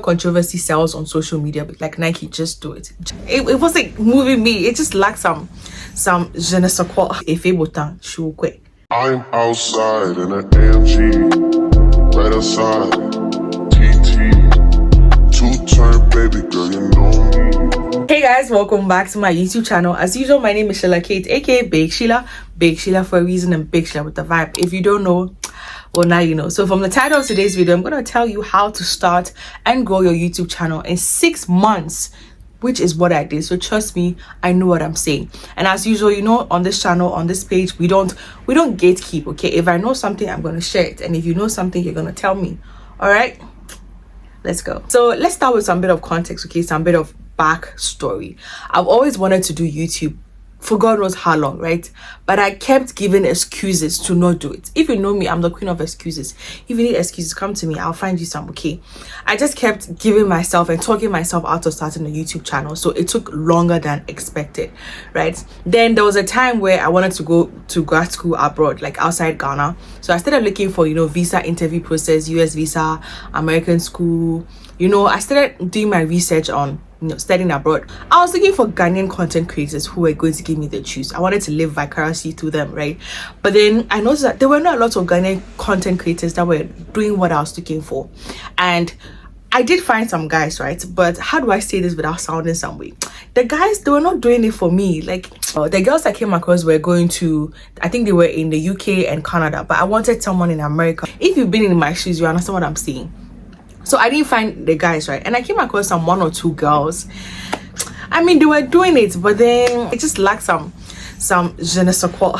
controversy sells on social media, but like Nike, just do it. It wasn't moving me. It just lacked some je ne sais quoi. If it was done, she will quit. I'm outside in an AMG, right outside, TT, two-turn baby girl, you know me. Hey guys, welcome back to my YouTube channel. As usual, my name is Sheila-kate, aka Big Sheila for a reason, and Big Sheila with the vibe. If you don't know, well, now you know. So from the title of today's video, I'm going to tell you how to start and grow your YouTube channel in 6 months, which is what I did. So trust me, I know what I'm saying. And as usual, you know, on this channel, on this page, we don't gatekeep. Okay, if I know something, I'm going to share it, and if you know something, you're going to tell me. All right, let's go. So let's start with some bit of context. Okay, some bit of backstory. I've always wanted to do YouTube for God knows how long, right? But I kept giving excuses to not do it. If you know me, I'm the queen of excuses. If you need excuses, come to me, I'll find you some. Okay, I just kept giving myself and talking myself out of starting a YouTube channel, so it took longer than expected, right? Then there was a time where I wanted to go to grad school abroad, like outside Ghana. So I started looking for, you know, visa interview process, US visa, American school. You know, I started doing my research on, you know, studying abroad. I was looking for Ghanaian content creators who were going to give me the choose. I wanted to live vicariously through them, right? But then I noticed that there were not a lot of Ghanaian content creators that were doing what I was looking for. And I did find some guys, right? But how do I say this without sounding some way? The guys, they were not doing it for me. Like, the girls I came across were going to, I think they were in the UK and Canada, but I wanted someone in America. If you've been in my shoes, you understand what I'm saying. So I didn't find the guys, right? And I came across some 1 or 2 girls. I mean, they were doing it, but then it just lacked some je ne sais quoi.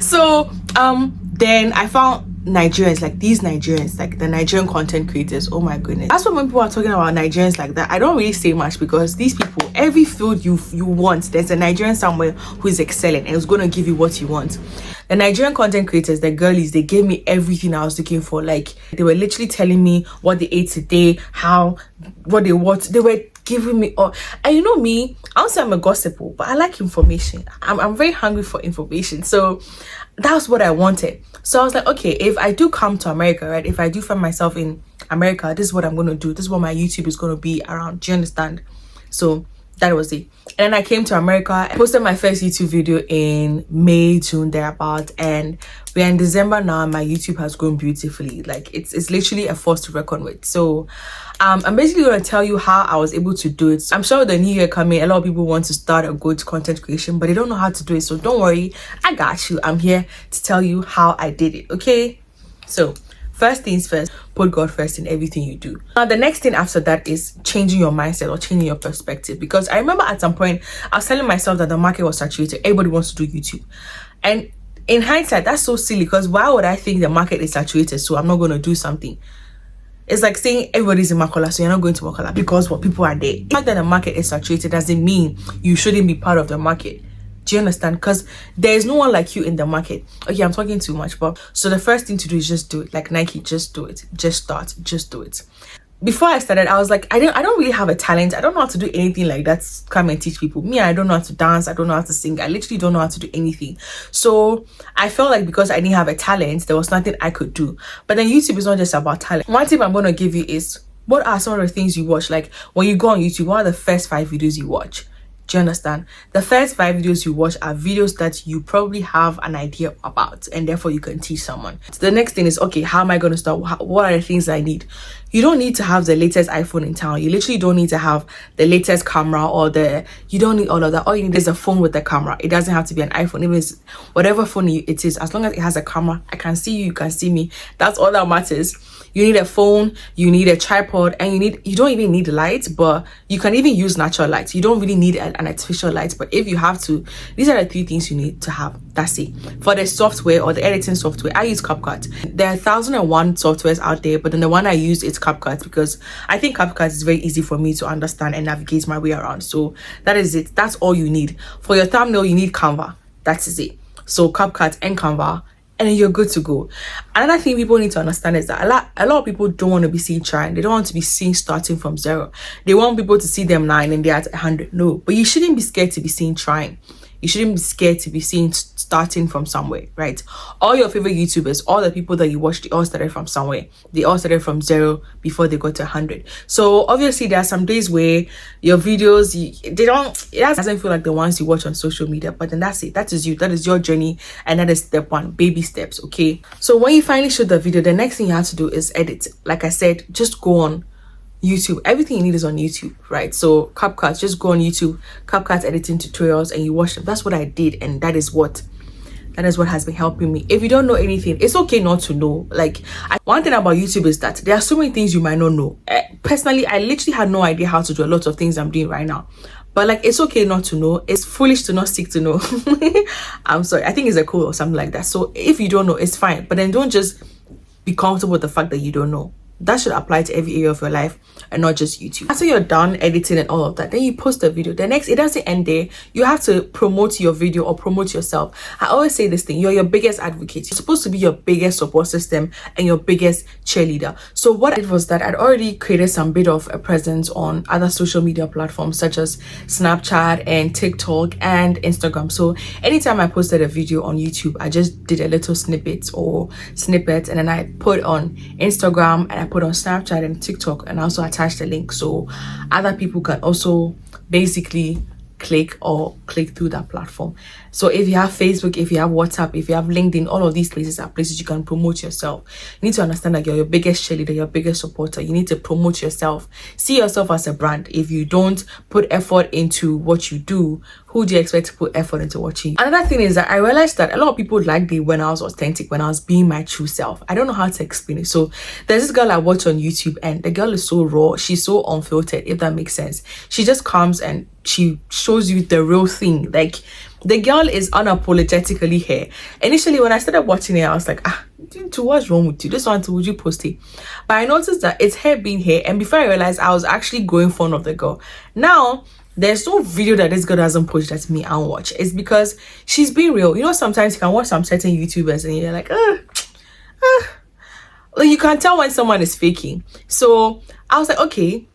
So then I found Nigerians, like these Nigerians, like the Nigerian content creators. Oh my goodness, that's what when people are talking about Nigerians like that, I don't really say much, because these people, every field you want, there's a Nigerian somewhere who is excelling and is going to give you what you want. The Nigerian content creators, the girlies, they gave me everything I was looking for. Like, they were literally telling me what they ate today, what they were giving me all. And you know me, I don't say I'm a gossiper, but I like information. I'm very hungry for information. So that's what I wanted. So I was like, okay, if I do come to America, right, if I do find myself in America, this is what I'm going to do. This is what my YouTube is going to be around. Do you understand? So that was it. And then I came to America. I posted my first YouTube video in May, June, thereabout, and we're in December now, and my YouTube has grown beautifully. Like, it's literally a force to reckon with. So I'm basically going to tell you how I was able to do it. I'm sure with the new year coming, a lot of people want to start a good content creation, but they don't know how to do it. So don't worry, I got you. I'm here to tell you how I did it. Okay, so first things first, put God first in everything you do. Now, the next thing after that is changing your mindset or changing your perspective. Because I remember at some point, I was telling myself that the market was saturated. Everybody wants to do YouTube. And in hindsight, that's so silly, because why would I think the market is saturated, so I'm not going to do something? It's like saying everybody's in Makola, so you're not going to Makola because what people are there. The fact that the market is saturated doesn't mean you shouldn't be part of the market. Do you understand? Because there is no one like you in the market. Okay, I'm talking too much, but so the first thing to do is just do it. Like Nike, just do it. Just start. Just do it. Before I started, I was like, I don't really have a talent. I don't know how to do anything like that. Come and teach people. Me, I don't know how to dance. I don't know how to sing. I literally don't know how to do anything. So I felt like because I didn't have a talent, there was nothing I could do. But then YouTube is not just about talent. One tip I'm going to give you is, what are some of the things you watch? Like, when you go on YouTube, what are the first 5 videos you watch? Do you understand? The first 5 videos you watch are videos that you probably have an idea about, and therefore you can teach someone. So the next thing is, okay, how am I going to start? What are the things I need? You don't need to have the latest iPhone in town. You literally don't need to have the latest camera, or you don't need all of that. All you need is a phone with a camera. It doesn't have to be an iPhone. Even if it's whatever phone it is, as long as it has a camera, I can see you, you can see me. That's all that matters. You need a phone, you need a tripod, and you don't even need lights, but you can even use natural lights. You don't really need an artificial light, but if you have to, these are the 3 things you need to have. That's it. For the software or the editing software, I use CapCut. There are 1,001 softwares out there, but then the one I use is CapCut, because I think CapCut is very easy for me to understand and navigate my way around. So that is it. That's all you need. For your thumbnail, you need Canva. That is it. So CapCut and Canva, and then you're good to go. Another thing people need to understand is that a lot of people don't want to be seen trying. They don't want to be seen starting from 0. They want people to see them 9 and they're at 100. No, but you shouldn't be scared to be seen trying. you shouldn't be scared to be seen starting from somewhere, right? All your favorite YouTubers, all the people that you watch, they all started from somewhere. They all started from 0 before they got to 100. So obviously there are some days where your videos, it doesn't feel like the ones you watch on social media, but then that's it. That is you. That is your journey, and that is step 1, baby steps. Okay, so when you finally shoot the video, the next thing you have to do is edit. Like I said, just go on YouTube. Everything you need is on YouTube, right? So CapCut, just go on YouTube, CapCut editing tutorials, and you watch them. That's what I did, and that is what has been helping me. If you don't know anything, it's okay not to know. Like, one thing about YouTube is that there are so many things you might not know. Personally, I literally had no idea how to do a lot of things I'm doing right now. But like, it's okay not to know. It's foolish to not seek to know. I'm sorry. I think it's a quote or something like that. So if you don't know, it's fine. But then don't just be comfortable with the fact that you don't know. That should apply to every area of your life and not just YouTube. After you're done editing and all of that, then you post the video. The next, it doesn't end there. You have to promote your video or promote yourself. I always say this thing: you're your biggest advocate. You're supposed to be your biggest support system and your biggest cheerleader. So what I did was that I'd already created some bit of a presence on other social media platforms such as Snapchat and TikTok and Instagram. So anytime I posted a video on YouTube, I just did a little snippet, and then I put on Instagram, and I put on Snapchat and TikTok, and also attach the link so other people can also basically click through that platform. So if you have Facebook, if you have WhatsApp, if you have LinkedIn, all of these places are places you can promote yourself. You need to understand that you're your biggest cheerleader, your biggest supporter. You need to promote yourself. See yourself as a brand. If you don't put effort into what you do, who do you expect to put effort into what you do? Another thing is that I realized that a lot of people liked me when I was authentic, when I was being my true self. I don't know how to explain it. So there's this girl I watch on YouTube, and the girl is so raw. She's so unfiltered, if that makes sense. She just comes and she shows you the real thing. Like, the girl is unapologetically here. Initially, when I started watching it, I was like, what's wrong with you? This one, would you post it? But I noticed that it's her being here, and before I realized, I was actually going fond of the girl. Now, there's no video that this girl doesn't post that me and watch. It's because she's being real. You know, sometimes you can watch some certain YouTubers and you're like, like, you can tell when someone is faking. So I was like, okay,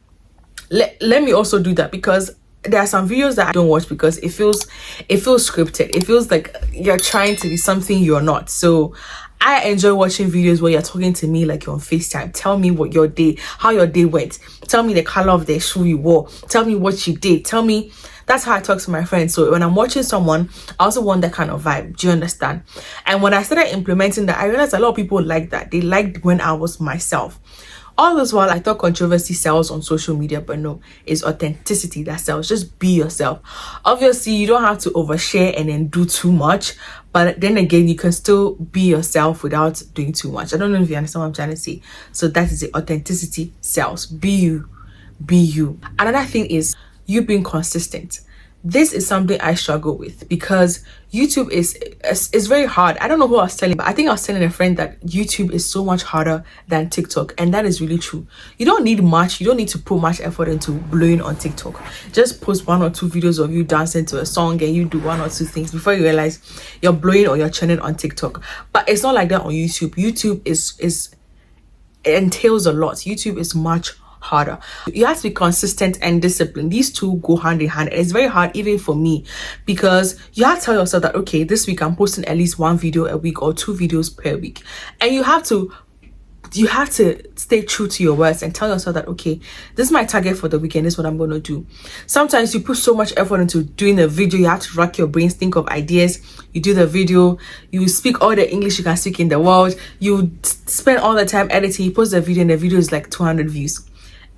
let me also do that, because there are some videos that I don't watch because it feels scripted. It feels like you're trying to be something you're not. So I enjoy watching videos where you're talking to me like you're on FaceTime. Tell me how your day went. Tell me the color of the shoe you wore. Tell me what you did. Tell me. That's how I talk to my friends. So when I'm watching someone, I also want that kind of vibe. Do you understand? And when I started implementing that, I realized a lot of people like that. They liked when I was myself. All this while, I thought controversy sells on social media, but no, it's authenticity that sells. Just be yourself. Obviously, you don't have to overshare and then do too much, but then again, you can still be yourself without doing too much. I don't know if you understand what I'm trying to say. So that is it. Authenticity sells. Be you. Be you. Another thing is you being consistent. This is something I struggle with because YouTube is very hard. I don't know who I was telling, but I think I was telling a friend that YouTube is so much harder than TikTok, and that is really true. You don't need much. You don't need to put much effort into blowing on TikTok. Just post 1 or 2 videos of you dancing to a song, and you do 1 or 2 things before you realize you're blowing or you're trending on TikTok. But it's not like that on YouTube. YouTube it entails a lot. YouTube is much harder. You have to be consistent and disciplined. These two go hand in hand. It's very hard even for me because you have to tell yourself that, okay, this week I'm posting at least 1 video a week or 2 videos per week, and you have to stay true to your words and tell yourself that, okay, this is my target for the weekend. This is what I'm going to do. Sometimes you put so much effort into doing the video, you have to rack your brains, think of ideas. You do the video, you speak all the English you can speak in the world, you spend all the time editing, you post the video, and the video is like 200 views.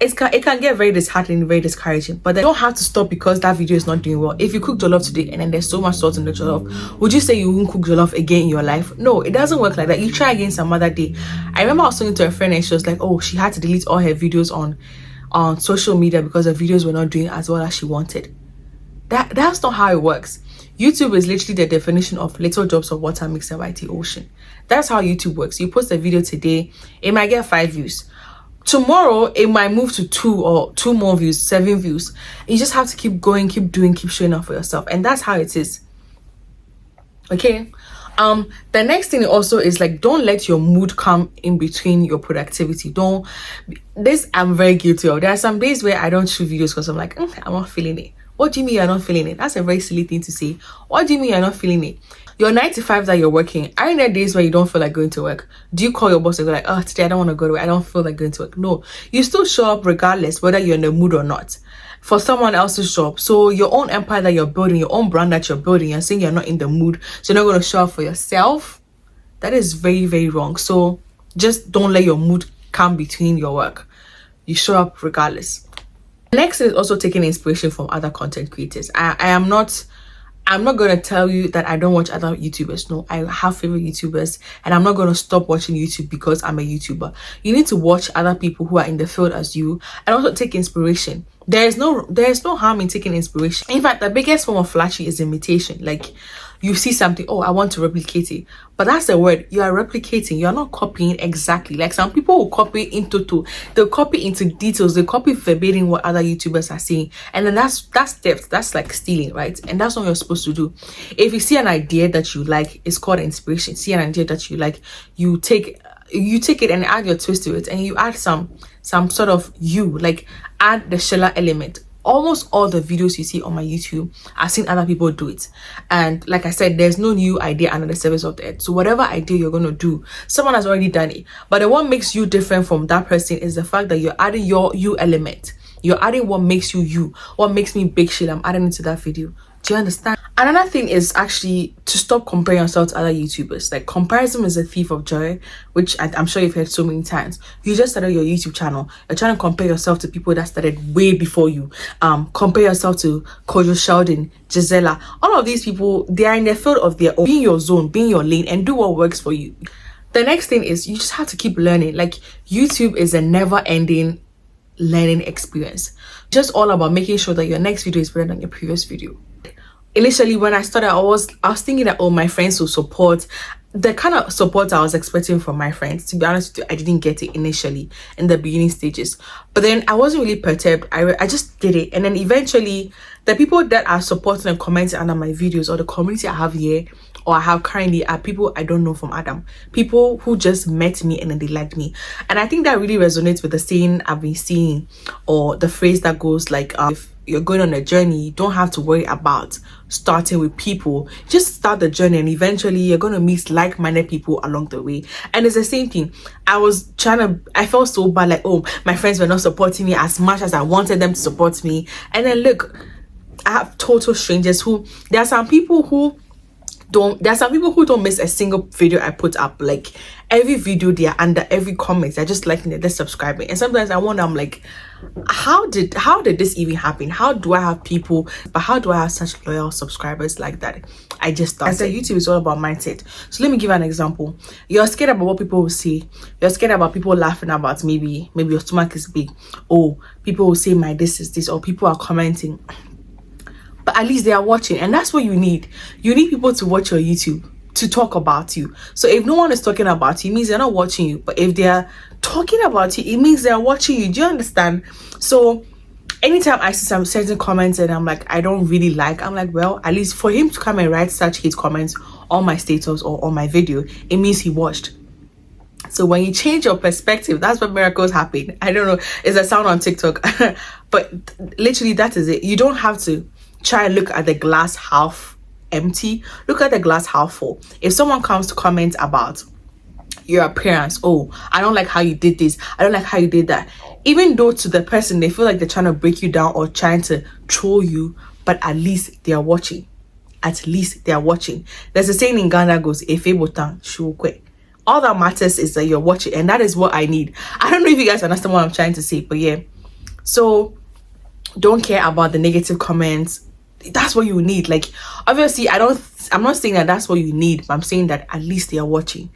It can get very disheartening, very discouraging, but they don't have to stop because that video is not doing well. If you cook jollof today and then there's so much salt in the jollof, would you say you won't cook jollof again in your life? No, it doesn't work like that. You try again some other day. I remember I was talking to a friend and she was like, oh, she had to delete all her videos on social media because the videos were not doing as well as she wanted. That's not how it works. YouTube is literally the definition of little drops of water mixed a mighty ocean. That's how YouTube works. You post a video today, it might get 5 views. Tomorrow it might move to 2 or 2 more views, 7 views. You just have to keep going, keep doing, keep showing up for yourself, and that's how it is. Okay. The next thing also is like, don't let your mood come in between your productivity. I'm very guilty of. There are some days where I don't shoot videos because I'm like, I'm not feeling it. What do you mean you're not feeling it? That's a very silly thing to say. What do you mean you're not feeling it? Your 9 to 5 that you're working, are there days where you don't feel like going to work? Do you call your boss and go like, oh, today I don't want to go to work, I don't feel like going to work? No, you still show up regardless whether you're in the mood or not for someone else's job. So your own empire that you're building, your own brand that you're building, you're saying you're not in the mood, so you're not going to show up for yourself. That is very, very wrong. So just don't let your mood come between your work. You show up regardless. Next is also taking inspiration from other content creators. I'm not going to tell you that I don't watch other YouTubers. No, I have favorite YouTubers, and I'm not going to stop watching YouTube because I'm a YouTuber. You need to watch other people who are in the field as you, and also take inspiration. There is no harm in taking inspiration. In fact, the biggest form of flattery is imitation. Like, you see something, oh, I want to replicate it. But that's the word. You are replicating. You're not copying exactly. Like, some people will copy into two. They'll copy into details. They copy verbatim what other YouTubers are saying. And then that's depth. That's like stealing, right? And that's what you're supposed to do. If you see an idea that you like, it's called inspiration. See an idea that you like, you take it and add your twist to it, and you add some sort of like add the Sheila element. Almost all the videos you see on my YouTube, I've seen other people do it. And like I said, there's no new idea under the surface of the earth. So whatever idea you're going to do, someone has already done it. But the what makes you different from that person is the fact that you're adding your you element. You're adding what makes you you. What makes me Big Sheila, I'm adding it to that video. Do you understand? Another thing is actually to stop comparing yourself to other YouTubers. Like, comparison is a thief of joy, which I'm sure you've heard so many times. You just started your YouTube channel. You're trying to compare yourself to people that started way before you. Compare yourself to Kojo Sheldon, Gisela. All of these people, they are in the field of their own. Be in your zone, be in your lane, and do what works for you. The next thing is you just have to keep learning. Like, YouTube is a never-ending learning experience. Just all about making sure that your next video is better than your previous video. Initially, when I started, I was thinking that, oh, my friends will support. The kind of support I was expecting from my friends, to be honest with you, I didn't get it initially in the beginning stages. But then I wasn't really perturbed. I just did it. And then eventually, the people that are supporting and commenting under my videos, or the community I have here or I have currently, are people I don't know from Adam. People who just met me and then they liked me. And I think that really resonates with the saying I've been seeing, or the phrase that goes like, if you're going on a journey, you don't have to worry about starting with people. Just start the journey, and eventually you're going to meet like-minded people along the way. And it's the same thing. I felt so bad, like, oh, my friends were not supporting me as much as I wanted them to support me. And then look, I have total strangers there are some people who don't miss a single video I put up. Like, every video, they are under every comment, they're just liking it, they're subscribing. And sometimes I wonder, I'm like, how did this even happen? How do I have people, but how do I have such loyal subscribers like that? I just thought. I said YouTube is all about mindset. So let me give you an example. You're scared about what people will say. You're scared about people laughing about maybe your stomach is big, or people will say my this is this, or people are commenting. But at least they are watching, and that's what you need. You need people to watch your YouTube, to talk about you. So if no one is talking about you, it means they're not watching you. But if they're talking about you, it means they're watching you. Do you understand? So anytime I see some certain comments and I'm like, I don't really like, I'm like, well, at least for him to come and write such hate comments on my status or on my video, it means he watched. So when you change your perspective, that's when miracles happen. I don't know, it's a sound on TikTok, but literally that is it. You don't have to try and look at the glass half empty. Look at the glass half full. If someone comes to comment about your appearance, oh, I don't like how you did this, I don't like how you did that, even though to the person they feel like they're trying to break you down or trying to troll you, but at least they are watching. At least they are watching. There's a saying in Ghana goes, "Efe botan shukwe." All that matters is that you're watching, and that is what I need. I don't know if you guys understand what I'm trying to say, but yeah. So don't care about the negative comments. That's what you need. Like, obviously, I'm not saying that that's what you need, but I'm saying that at least they are watching.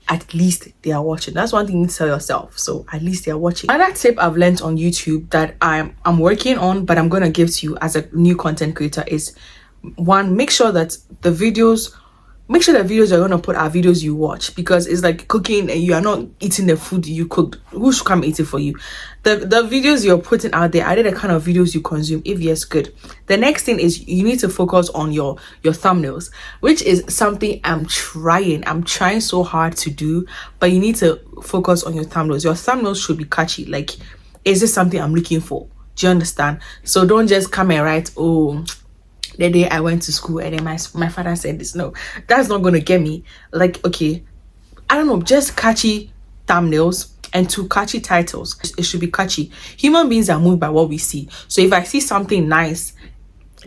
At least they are watching. That's one thing you need to tell yourself. So at least they are watching. Another tip I've learned on YouTube that I'm working on, but I'm gonna give to you as a new content creator is, one, make sure the videos you're gonna put are videos you watch, because it's like cooking and you are not eating the food you cooked. Who should come eat it for you? The videos you're putting out there, are they the kind of videos you consume? If yes, good. The next thing is you need to focus on your thumbnails, which is something I'm trying so hard to do, but you need to focus on your thumbnails. Your thumbnails should be catchy. Like, is this something I'm looking for? Do you understand? So don't just come and write, oh, the day I went to school and then my father said this. No, that's not gonna get me. Like, okay, I don't know, just catchy thumbnails and to catchy titles. It should be catchy. Human beings are moved by what we see. So if I see something nice,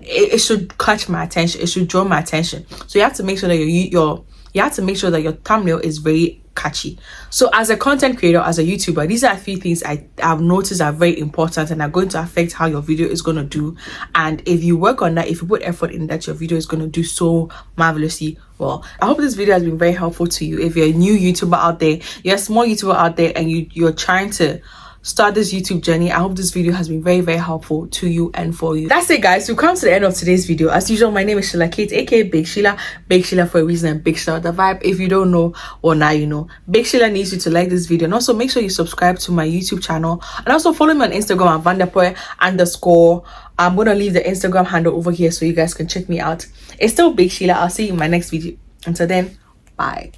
it should catch my attention. It should draw my attention. So you have to make sure that you have to make sure that your thumbnail is very catchy. So as a content creator, as a YouTuber, these are a few things I've noticed are very important and are going to affect how your video is going to do. And if you work on that, if you put effort in that, your video is going to do so marvelously well. I hope this video has been very helpful to you. If you're a new YouTuber out there, you're a small YouTuber out there, and you're trying to start this YouTube journey, I hope this video has been very, very helpful to you and for you. That's it, guys. We've come to the end of today's video. As usual, my name is Sheila-kate, aka Big Sheila. Big Sheila for a reason and Big Sheila with the vibe. If you don't know, well, now you know. Big Sheila needs you to like this video, and also make sure you subscribe to my YouTube channel, and also follow me on Instagram at vanderpoel_. I'm gonna leave the Instagram handle over here so you guys can check me out. It's still Big Sheila. I'll see you in my next video. Until then, bye.